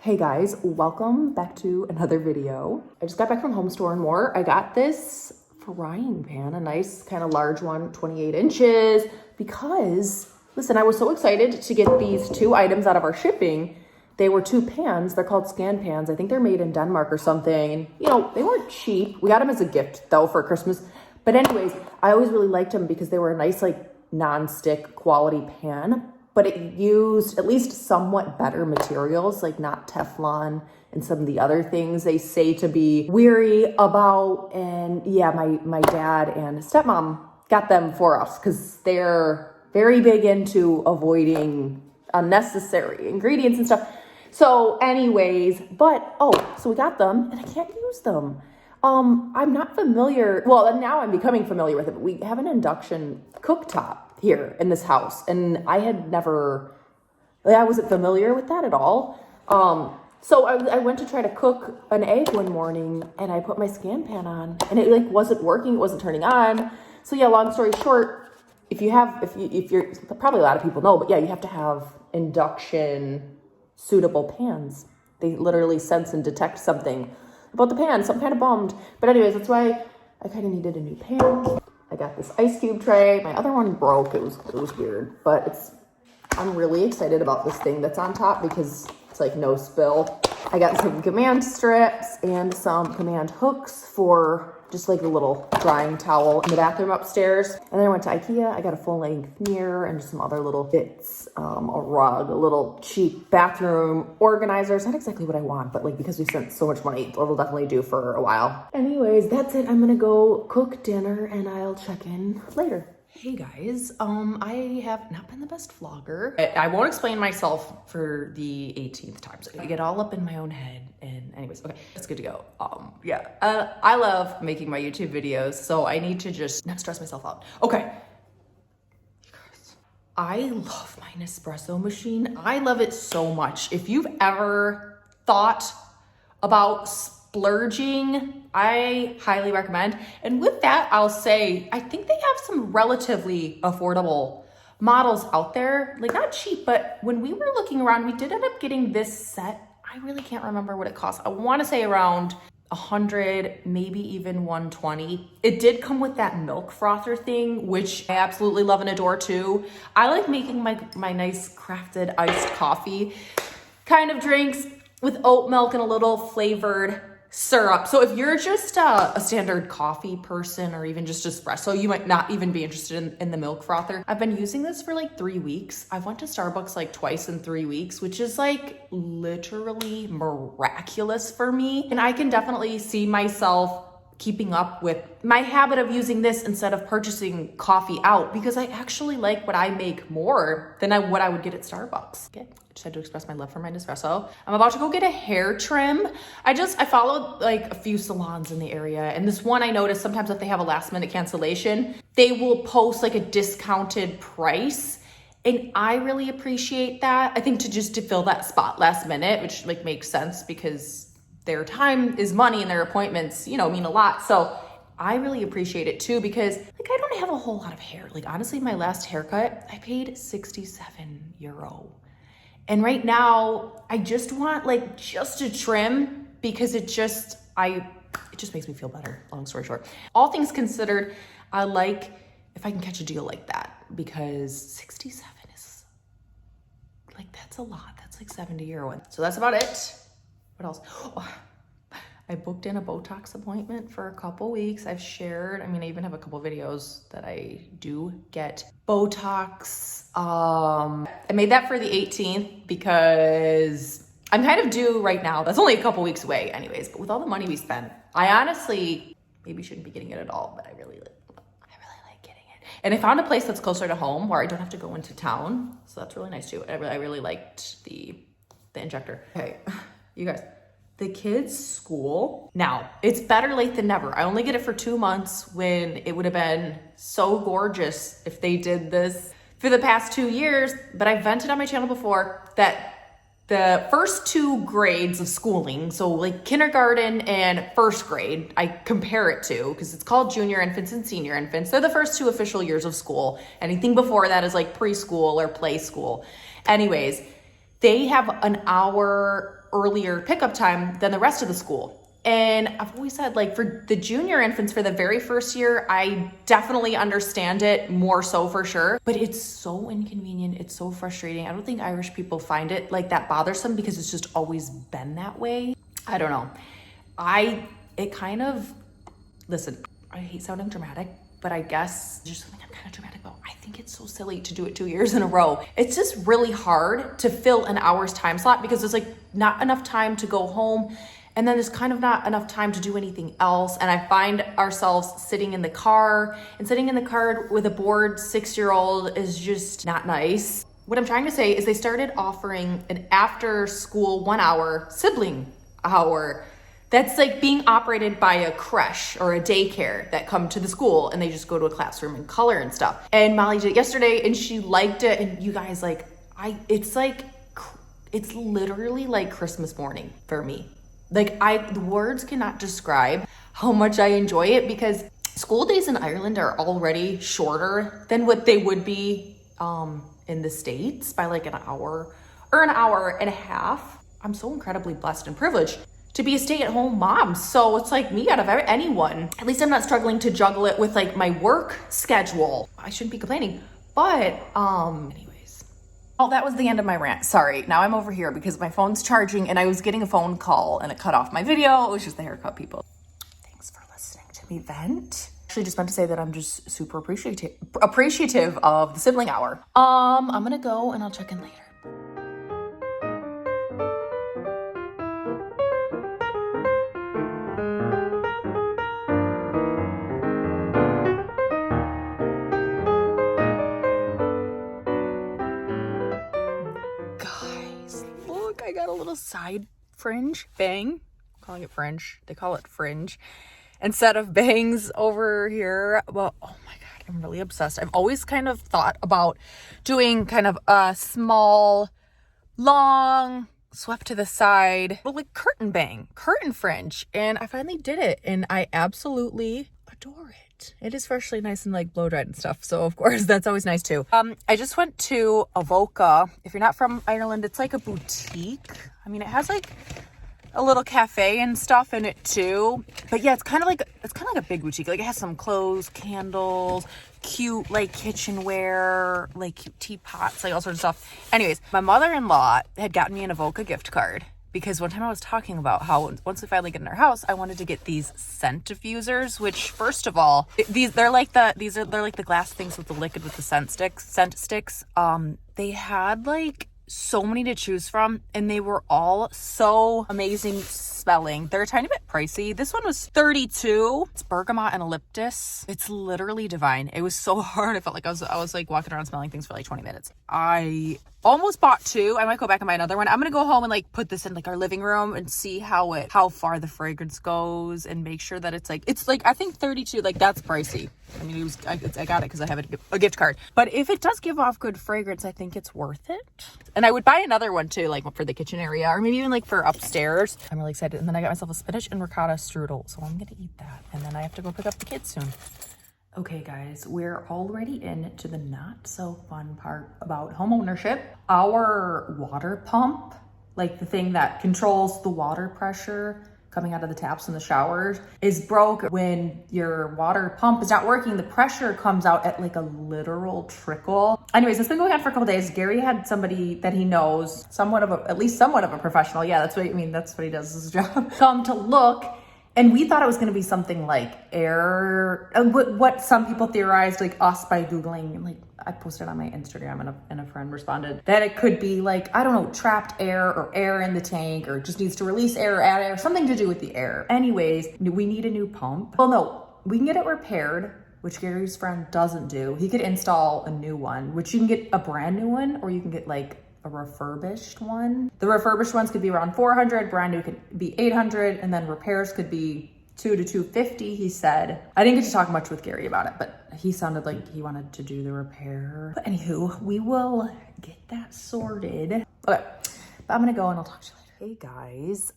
Hey guys, welcome back to another video. I just got back from Home Store and More. I got this frying pan, a nice kind of large one, 28 inches, because, listen, I was so excited to get these two items out of our shipping. They were two pans. They're called Scan pans. I think they're made in Denmark or something. And, you know, they weren't cheap. We got them as a gift, though, for Christmas. But anyways, I always really liked them because they were a nice, like, non-stick quality pan. But it used at least somewhat better materials, like not Teflon and some of the other things they say to be weary about. And yeah, my dad and stepmom got them for us because they're very big into avoiding unnecessary ingredients and stuff. So anyways, so we got them and I can't use them. I'm not familiar. Well, now I'm becoming familiar with it, but we have an induction cooktop here in this house. And I wasn't familiar with that at all. So I went to try to cook an egg one morning and I put my Scan pan on and it wasn't working. It wasn't turning on. So yeah, long story short, if you're probably a lot of people know, but yeah, you have to have induction suitable pans. They literally sense and detect something about the pan. So I'm kind of bummed. But anyways, that's why I kind of needed a new pan. I got this ice cube tray. My other one broke. It was weird, but I'm really excited about this thing that's on top because it's like no spill. I got some command strips and some command hooks for just like a little drying towel in the bathroom upstairs. And then I went to IKEA. I got a full length mirror and just some other little bits, a rug, a little cheap bathroom organizer. It's not exactly what I want, but like because we spent so much money, it'll definitely do for a while. Anyways, that's it. I'm gonna go cook dinner and I'll check in later. Hey guys, I have not been the best vlogger. I won't explain myself for the 18th time, so I get all up in my own head. And anyways, okay, it's good to go. I love making my YouTube videos, so I need to just not stress myself out. Okay, you guys, I love my Nespresso machine. I love it so much. If you've ever thought about splurging, I highly recommend. And with that, I'll say, I think they have some relatively affordable models out there, like not cheap, but when we were looking around, we did end up getting this set. I really can't remember what it cost. I want to say around 100, maybe even 120. It did come with that milk frother thing, which I absolutely love and adore too. I like making my nice crafted iced coffee kind of drinks with oat milk and a little flavored syrup. So if you're just a standard coffee person or even just espresso, you might not even be interested in the milk frother. I've been using this for like 3 weeks. I've went to Starbucks like twice in 3 weeks, which is like literally miraculous for me. And I can definitely see myself keeping up with my habit of using this instead of purchasing coffee out because I actually like what I make more than what I would get at Starbucks. Okay, I just had to express my love for my Nespresso. I'm about to go get a hair trim. I followed like a few salons in the area, and this one I noticed sometimes if they have a last minute cancellation, they will post like a discounted price. And I really appreciate that. I think to fill that spot last minute, which like makes sense because their time is money and their appointments, mean a lot. So I really appreciate it too because like I don't have a whole lot of hair. Like honestly, my last haircut, I paid 67 euro. And right now I just want like just a trim because it just makes me feel better, long story short. All things considered, I like if I can catch a deal like that because 67 is like, that's a lot. That's like 70 euro. So that's about it. What else? Oh, I booked in a Botox appointment for a couple weeks. I even have a couple videos that I do get Botox. I made that for the 18th because I'm kind of due right now. That's only a couple weeks away anyways, but with all the money we spent, I honestly maybe shouldn't be getting it at all, but I really like getting it. And I found a place that's closer to home where I don't have to go into town. So that's really nice too. I really liked the injector. Okay. You guys, the kids' school, now it's better late than never. I only get it for 2 months when it would have been so gorgeous if they did this for the past 2 years. But I've vented on my channel before that the first 2 grades of schooling, so like kindergarten and first grade, I compare it to because it's called junior infants and senior infants. They're the first 2 official years of school. Anything before that is like preschool or play school. Anyways, they have an hour earlier pickup time than the rest of the school. And I've always said, like, for the junior infants, for the very first year, I definitely understand it more so for sure. But it's so inconvenient. It's so frustrating. I don't think Irish people find it like that bothersome because it's just always been that way. I don't know. Listen, I hate sounding dramatic, but I guess just something I'm kind of dramatic about. I think it's so silly to do it 2 years in a row. It's just really hard to fill an hour's time slot because there's like not enough time to go home. And then there's kind of not enough time to do anything else. And I find ourselves sitting in the car, and sitting in the car with a bored 6-year-old is just not nice. What I'm trying to say is they started offering an after school 1 hour sibling hour that's like being operated by a creche or a daycare that come to the school and they just go to a classroom and color and stuff. And Molly did it yesterday and she liked it. And you guys, it's literally like Christmas morning for me. The words cannot describe how much I enjoy it because school days in Ireland are already shorter than what they would be in the States by like an hour or an hour and a half. I'm so incredibly blessed and privileged to be a stay-at-home mom. So it's like me out of anyone. At least I'm not struggling to juggle it with like my work schedule. I shouldn't be complaining. But anyways. Oh, that was the end of my rant. Sorry. Now I'm over here because my phone's charging and I was getting a phone call and it cut off my video. It was just the haircut people. Thanks for listening to me vent. Actually just meant to say that I'm just super appreciative of the sibling hour. I'm gonna go and I'll check in later. I got a little side fringe bang. I'm calling it fringe. They call it fringe instead of bangs over here. Well, oh my God, I'm really obsessed. I've always kind of thought about doing kind of a small, long, swept to the side, but like curtain fringe. And I finally did it and I absolutely adore it. It is freshly nice and like blow dried and stuff. So of course that's always nice too. I just went to Avoca. If you're not from Ireland, it's like a boutique. I mean, it has like a little cafe and stuff in it too. But yeah, it's kind of like a big boutique. Like it has some clothes, candles, cute like kitchenware, like cute teapots, like all sorts of stuff. Anyways, my mother-in-law had gotten me an Avoca gift card. Because one time I was talking about how once we finally get in our house, I wanted to get these scent diffusers, which first of all, they're like the glass things with the liquid with the scent sticks. They had like so many to choose from and they were all so amazing smelling. They're a tiny bit pricey. This one was $32. It's bergamot and eucalyptus. It's literally divine. It was so hard. I felt like I was like walking around smelling things for like 20 minutes. I almost bought 2. I might go back and buy another one. I'm gonna go home and like put this in like our living room and see how far the fragrance goes and make sure that it's like I think 32, like that's pricey. I mean, I got it because I have a gift card. But if it does give off good fragrance, I think it's worth it. And I would buy another one too, like for the kitchen area or maybe even like for upstairs. I'm really excited. And then I got myself a spinach and ricotta strudel. So I'm gonna eat that. And then I have to go pick up the kids soon. Okay guys, we're already into the not so fun part about home ownership. Our water pump, like the thing that controls the water pressure coming out of the taps in the showers, is broke. When your water pump is not working, the pressure comes out at like a literal trickle. Anyways, it's been going on for a couple days. Gary had somebody that he knows, at least somewhat of a professional. Yeah, that's what he does, his job. Come to look. And we thought it was going to be something like air, what some people theorized, like us by Googling, and like I posted on my Instagram and a friend responded that it could be like, I don't know, trapped air or air in the tank or just needs to release air or add air, something to do with the air. Anyways, we need a new pump. Well, no, we can get it repaired, which Gary's friend doesn't do. He could install a new one, which you can get a brand new one or you can get like a refurbished one. The refurbished ones could be around $400, brand new could be $800, and then repairs could be $200 to $250, he said. I didn't get to talk much with Gary about it, but he sounded like he wanted to do the repair. But anywho, we will get that sorted. Okay, but I'm gonna go and I'll talk to you later. Hey guys,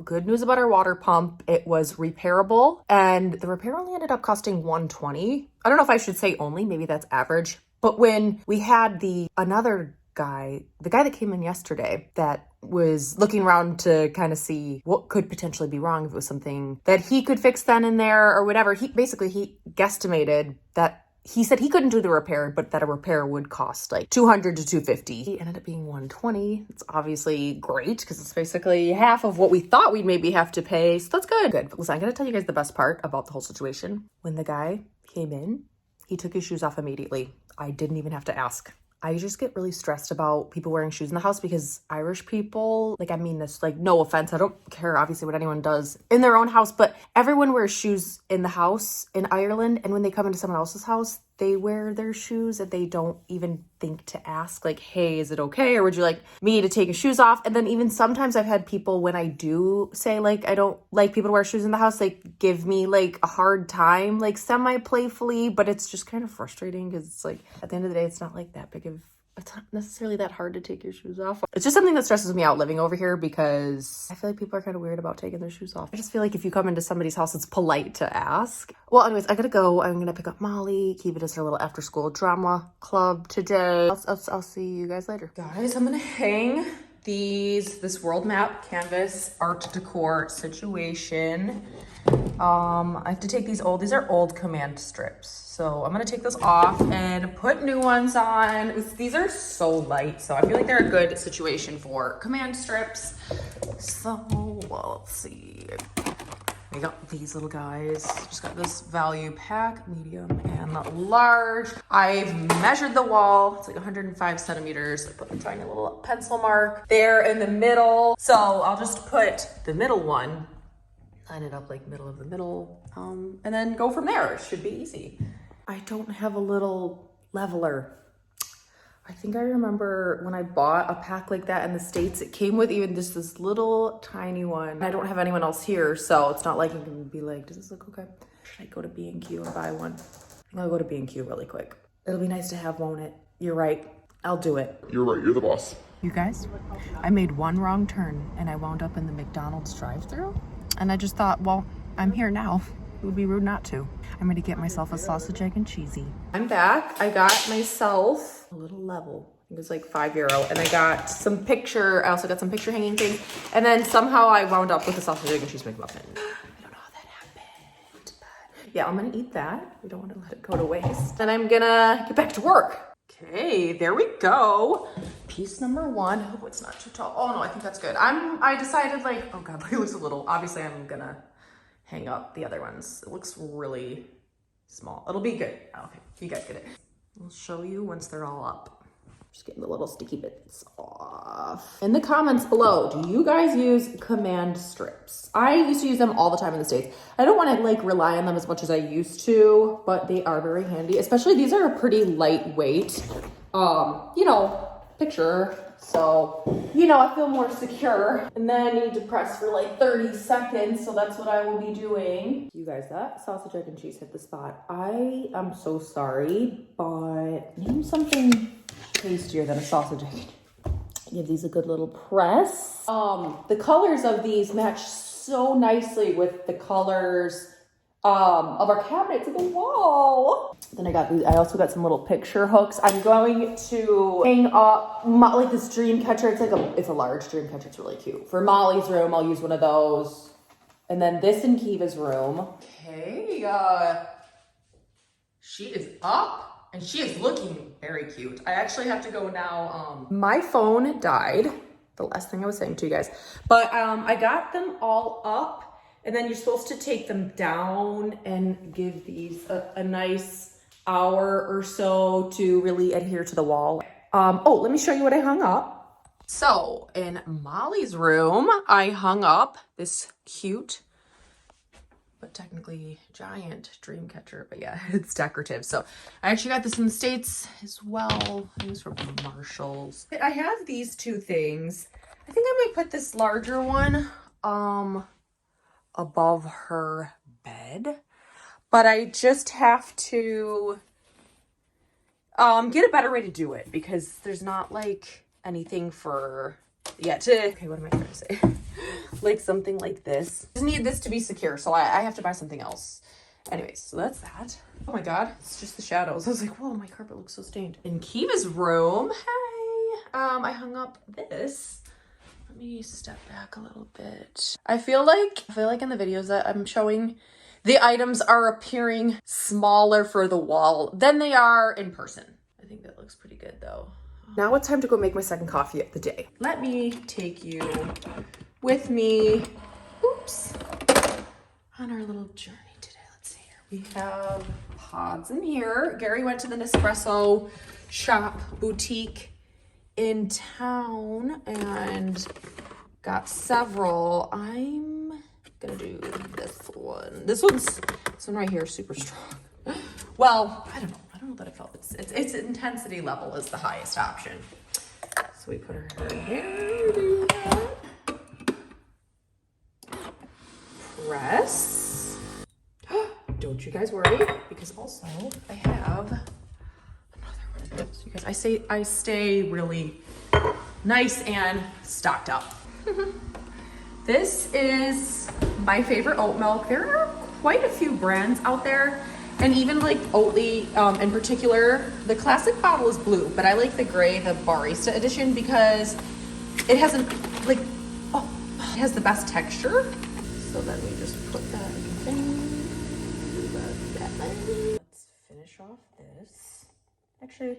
good news about our water pump. It was repairable and the repair only ended up costing $120. I don't know if I should say only, maybe that's average. But when we had the guy that came in yesterday that was looking around to kind of see what could potentially be wrong, if it was something that he could fix then and there or whatever. He guesstimated that he said he couldn't do the repair, but that a repair would cost like $200 to $250. It ended up being $120. It's obviously great because it's basically half of what we thought we'd maybe have to pay. So that's good. Good. Listen, I'm going to tell you guys the best part about the whole situation. When the guy came in, he took his shoes off immediately. I didn't even have to ask. I just get really stressed about people wearing shoes in the house because Irish people, like, I mean this, like, no offense. I don't care, obviously, what anyone does in their own house, but everyone wears shoes in the house in Ireland. And when they come into someone else's house, they wear their shoes and they don't even think to ask, like, hey, is it okay? Or would you like me to take your shoes off? And then even sometimes I've had people, when I do say, like, I don't like people to wear shoes in the house, like, give me, like, a hard time, like, semi-playfully, but it's just kind of frustrating because it's like, at the end of the day, it's not like that big of, it's not necessarily that hard to take your shoes off. It's just something that stresses me out living over here because I feel like people are kind of weird about taking their shoes off. I just feel like if you come into somebody's house, it's polite to ask. Well, anyways, I gotta go. I'm gonna pick up Molly. Kiva does her little after school drama club today. I'll see you guys later. Guys, I'm gonna hang this world map canvas art decor situation. I have to take these are old command strips. So I'm gonna take those off and put new ones on. These are so light, so I feel like they're a good situation for command strips. So, well, let's see. We got these little guys. Just got this value pack, medium and large. I've measured the wall. It's like 105 centimeters. I put a tiny little pencil mark there in the middle. So I'll just put the middle one, line it up like middle of the middle, and then go from there. It should be easy. I don't have a little leveler. I think I remember when I bought a pack like that in the States, it came with even just this little tiny one. I don't have anyone else here, so it's not like you can be like, does this look okay? Should I go to B&Q and buy one? I'm gonna go to B&Q really quick. It'll be nice to have, won't it? You're right. I'll do it. You're right. You're the boss. You guys, I made one wrong turn and I wound up in the McDonald's drive-thru. And I just thought, well, I'm here now. It would be rude not to. I'm gonna get myself a sausage, egg, and cheesy. I'm back. I got myself a little level. It was like €5. And I got I also got some picture hanging things. And then somehow I wound up with a sausage, egg, and cheese McMuffin. I don't know how that happened. But yeah, I'm gonna eat that. We don't wanna let it go to waste. And I'm gonna get back to work. Okay, there we go. Piece number one. I hope it's not too tall. Oh no, I think that's good. I decided like, oh God, it looks a little, obviously I'm gonna hang up the other ones. It looks really small. It'll be good. Okay, you guys get it. I'll show you once they're all up. Just getting the little sticky bits off. In the comments below, do you guys use command strips? I used to use them all the time in the States. I don't want to like rely on them as much as I used to, but they are very handy. Especially these are a pretty lightweight, picture. So, I feel more secure. And then I need to press for like 30 seconds. So that's what I will be doing. You guys, that sausage, egg, and cheese hit the spot. I am so sorry, but name something tastier than a sausage, egg. Give these a good little press. The colors of these match so nicely with the colors of our cabinets in the wall. Then I also got some little picture hooks. I'm going to hang up like this dream catcher. It's a large dream catcher. It's really cute. For Molly's room, I'll use one of those. And then this in Kiva's room. Okay, she is up and she is looking very cute. I actually have to go now. My phone died. The last thing I was saying to you guys, but I got them all up. And then you're supposed to take them down and give these a nice hour or so to really adhere to the wall. Let me show you what I hung up. So in Molly's room, I hung up this cute, but technically giant dream catcher. But yeah, it's decorative. So I actually got this in the States as well. I was from Marshall's. I have these two things. I think I might put this larger one, above her bed, but I just have to get a better way to do it because there's not like anything okay, what am I trying to say? Like something like this. I just need this to be secure, so I have to buy something else. Anyways, so that's that. Oh my God, it's just the shadows. I was like, whoa, my carpet looks so stained. In Kiva's room, hey, I hung up this. Let me step back a little bit. I feel like in the videos that I'm showing, the items are appearing smaller for the wall than they are in person. I think that looks pretty good though. Now it's time to go make my second coffee of the day. Let me take you with me, oops, on our little journey today. Let's see here. We have pods in here. Gary went to the Nespresso shop boutique in town and got several. I'm gonna do this one. This one right here is super strong. Well, I don't know that it felt its intensity level is the highest option. So we put her in here, do that. Press. Don't you guys worry, because also I have another one of those. You guys, I stay really nice and stocked up. This is my favorite oat milk. There are quite a few brands out there, and even like Oatly in particular. The classic bottle is blue, but I like the gray, the barista edition, because it has it has the best texture. So then we just put that in. Let's finish off this. Actually,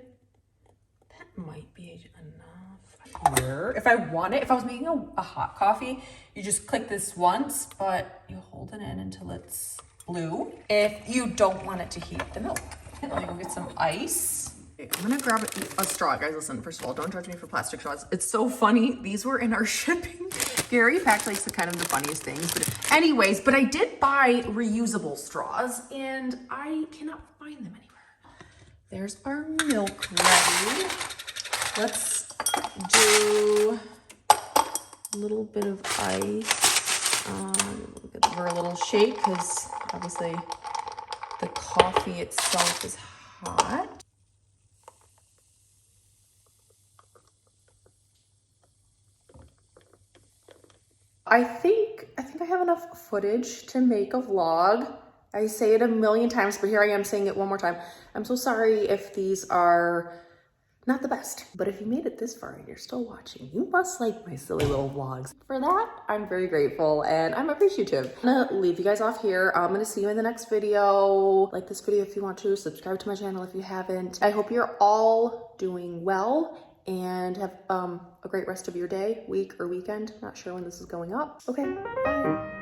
that might be enough. Here, if I was making a hot coffee, you just click this once, but you hold it in until it's blue. If you don't want it to heat the milk. Let me go get some ice. Okay, I'm gonna grab a straw, guys. Listen, first of all, don't judge me for plastic straws. It's so funny. These were in our shipping. Gary packed like kind of the funniest things. But anyways, I did buy reusable straws and I cannot find them anywhere. There's our milk ready. Let's do a little bit of ice. Give her a little shake because obviously the coffee itself is hot. I think I have enough footage to make a vlog. I say it a million times, but here I am saying it one more time. I'm so sorry if these are not the best, but if you made it this far and you're still watching, you must like my silly little vlogs. For that, I'm very grateful and I'm appreciative. I'm gonna leave you guys off here. I'm gonna see you in the next video. Like this video if you want to, subscribe to my channel if you haven't. I hope you're all doing well and have a great rest of your day, week, or weekend. Not sure when this is going up. Okay, bye.